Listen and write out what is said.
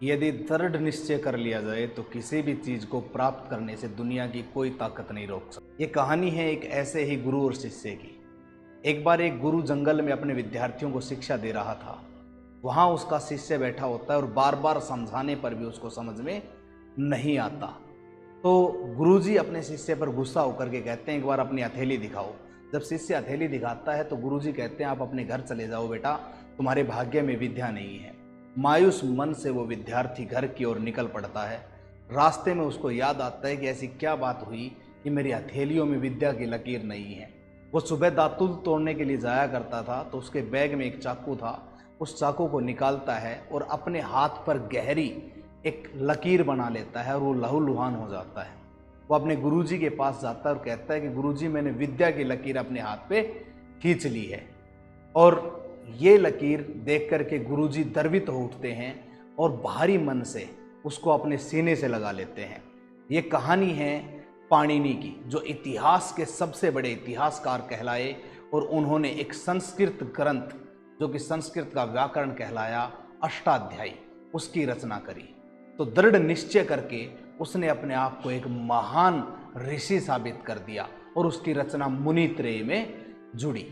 यदि दृढ़ निश्चय कर लिया जाए तो किसी भी चीज को प्राप्त करने से दुनिया की कोई ताकत नहीं रोक सकती। ये कहानी है एक ऐसे ही गुरु और शिष्य की। एक बार एक गुरु जंगल में अपने विद्यार्थियों को शिक्षा दे रहा था। वहां उसका शिष्य बैठा होता है और बार बार समझाने पर भी उसको समझ में नहीं आता। तो गुरुजी अपने शिष्य पर गुस्सा होकर के कहते हैं, एक बार अपनी हथेली दिखाओ। जब शिष्य हथेली दिखाता है तो गुरुजी कहते हैं, आप अपने घर चले जाओ बेटा, तुम्हारे भाग्य में विद्या नहीं है। मायूस मन से वो विद्यार्थी घर की ओर निकल पड़ता है। रास्ते में उसको याद आता है कि ऐसी क्या बात हुई कि मेरी हथेलियों में विद्या की लकीर नहीं है। वो सुबह दातुल तोड़ने के लिए जाया करता था तो उसके बैग में एक चाकू था। उस चाकू को निकालता है और अपने हाथ पर गहरी एक लकीर बना लेता है और वो लहूलुहान हो जाता है। वो अपने गुरुजी के पास जाता है और कहता है कि गुरुजी, मैंने विद्या की लकीर अपने हाथ पे खींच ली है। और ये लकीर देख करके गुरुजी गर्वित हो उठते हैं और भारी मन से उसको अपने सीने से लगा लेते हैं। ये कहानी है पाणिनि की, जो इतिहास के सबसे बड़े इतिहासकार कहलाए और उन्होंने एक संस्कृत ग्रंथ, जो कि संस्कृत का व्याकरण कहलाया, अष्टाध्यायी, उसकी रचना करी। तो दृढ़ निश्चय करके उसने अपने आप को एक महान ऋषि साबित कर दिया और उसकी रचना मुनि त्रय में जुड़ी।